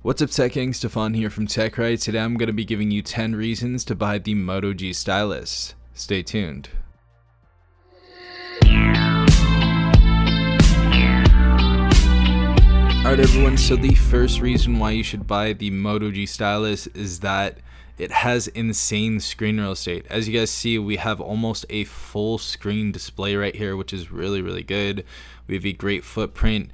What's up, Tech Gang? Stefan here from TechRight. Today I'm going to be giving you 10 reasons to buy the Moto G Stylus. Stay tuned. Alright everyone, so the first reason why you should buy the Moto G Stylus is that it has insane screen real estate. As you guys see, we have almost a full screen display right here, which is really good. We have a great footprint.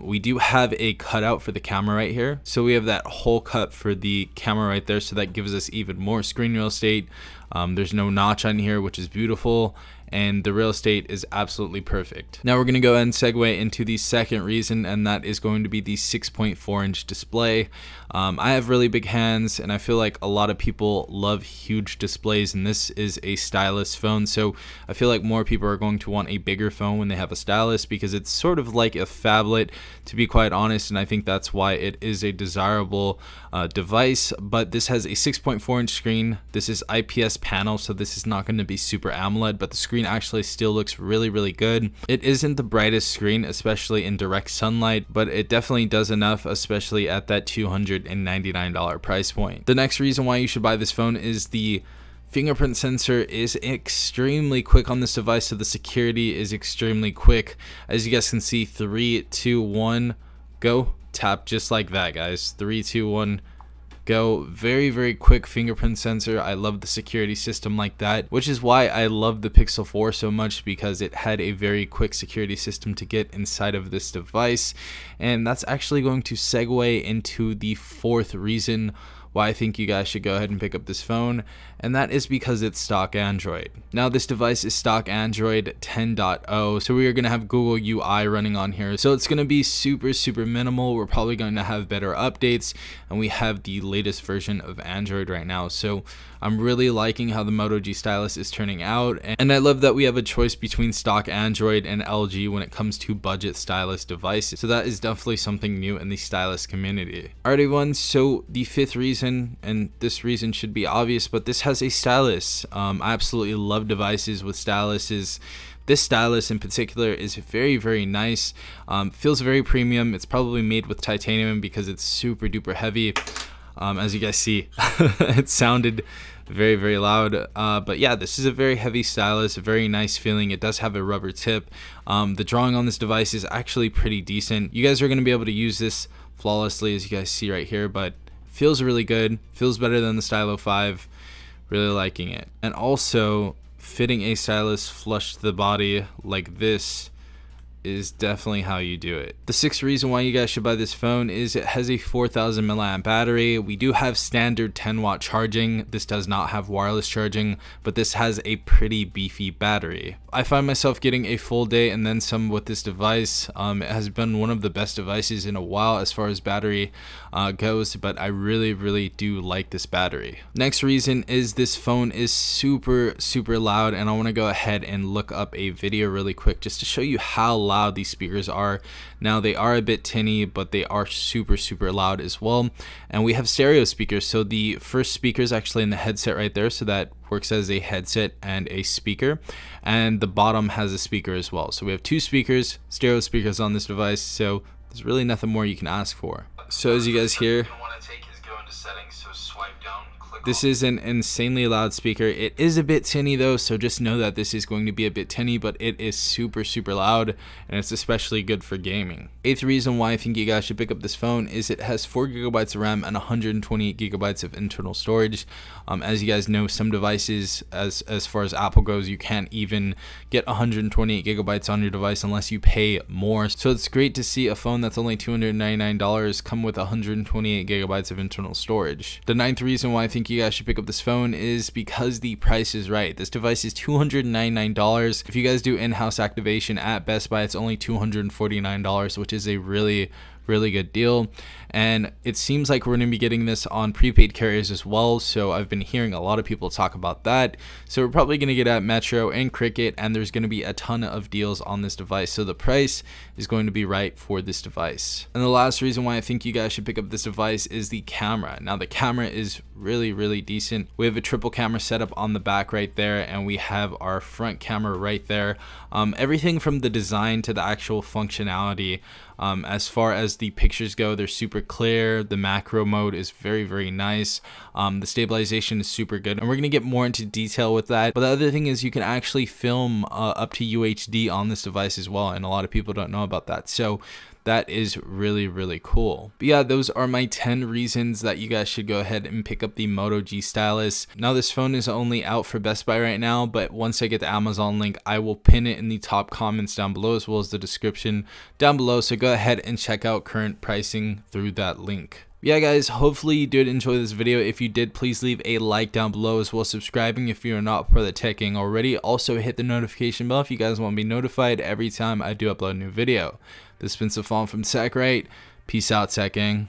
We do have a cutout for the camera right here. So we have that hole cut for the camera right there. So that gives us even more screen real estate. There's no notch on here, which is beautiful. And the real estate is absolutely perfect. Now we're going to go ahead and segue into the second reason, and that is going to be the 6.4-inch display. I have really big hands, and I feel like a lot of people love huge displays, and this is a stylus phone, so I feel like more people are going to want a bigger phone when they have a stylus, because it's sort of like a phablet, to be quite honest, and I think that's why it is a desirable device. But this has a 6.4-inch screen. This is IPS panel, so this is not going to be super AMOLED, but the screen actually still looks really good. It isn't the brightest screen, especially in direct sunlight, but it definitely does enough, especially at that $299 price point. The next reason why you should buy this phone is the fingerprint sensor is extremely quick on this device, so the security is extremely quick. As you guys can see, 3, 2, 1, go. Tap just like that, guys. 3, 2, 1, go. Very quick fingerprint sensor. I love the security system like that, which is why I love the Pixel 4 so much, because it had a very quick security system to get inside of this device. And that's actually going to segue into the fourth reason why I think you guys should go ahead and pick up this phone, and that is because it's stock Android. Now this device is stock Android 10.0, so we are going to have Google UI running on here, so it's going to be super minimal. We're probably going to have better updates, and we have the latest version of Android right now, so I'm really liking how the Moto G Stylus is turning out, and I love that we have a choice between stock Android and LG when it comes to budget stylus devices, so that is definitely something new in the stylus community. Alright everyone, so the fifth reason, and this reason should be obvious, but this has a stylus. I absolutely love devices with styluses. This stylus in particular is very nice. Feels very premium. It's probably made with titanium because it's super duper heavy. As you guys see, it sounded very loud, but yeah, this is a very heavy stylus, a very nice feeling. It does have a rubber tip. The drawing on this device is actually pretty decent. You guys are going to be able to use this flawlessly, as you guys see right here, but feels really good, feels better than the Stylo 5, really liking it. And also, fitting a stylus flush to the body like this is definitely how you do it. The sixth reason why you guys should buy this phone is it has a 4000 milliamp battery. We do have standard 10-watt charging. This does not have wireless charging, but this has a pretty beefy battery. I find myself getting a full day and then some with this device. It has been one of the best devices in a while as far as battery goes, but I really do like this battery. Next reason is this phone is super loud, and I want to go ahead and look up a video really quick just to show you how loud these speakers are. Now they are a bit tinny, but they are super loud as well. And we have stereo speakers, so the first speaker is actually in the headset right there, so that works as a headset and a speaker, and the bottom has a speaker as well. So we have two speakers, stereo speakers on this device, so there's really nothing more you can ask for. So as you guys hear, this is an insanely loud speaker. It is a bit tinny though, so just know that this is going to be a bit tinny, but it is super loud, and it's especially good for gaming. Eighth reason why I think you guys should pick up this phone is it has 4 GB of RAM and 128 GB of internal storage. As you guys know, some devices, as far as Apple goes, you can't even get 128 GB on your device unless you pay more. So it's great to see a phone that's only $299 come with 128 GB of internal storage. The ninth reason why I think you guys should pick up this phone is because the price is right. This device is $299. If you guys do in-house activation at Best Buy, it's only $249, which is a really good deal. And it seems like we're going to be getting this on prepaid carriers as well, so I've been hearing a lot of people talk about that. So we're probably going to get at Metro and Cricket, and there's going to be a ton of deals on this device, so the price is going to be right for this device. And the last reason why I think you guys should pick up this device is the camera. Now the camera is really decent. We have a triple camera setup on the back right there, and we have our front camera right there. Everything from the design to the actual functionality As far as the pictures go, they're super clear. The macro mode is very nice. The stabilization is super good, and we're gonna get more into detail with that. But the other thing is you can actually film up to UHD on this device as well, and a lot of people don't know about that. So that is really cool. But yeah, those are my 10 reasons that you guys should go ahead and pick up the Moto G Stylus. Now this phone is only out for Best Buy right now, but once I get the Amazon link, I will pin it in the top comments down below as well as the description down below. So go ahead and check out current pricing through that link. Yeah guys, hopefully you did enjoy this video. If you did, please leave a like down below as well as subscribing if you are not part of the Tech Gang already. Also hit the notification bell if you guys want to be notified every time I do upload a new video. This has been Safon from TechRight. Peace out, Tech Gang.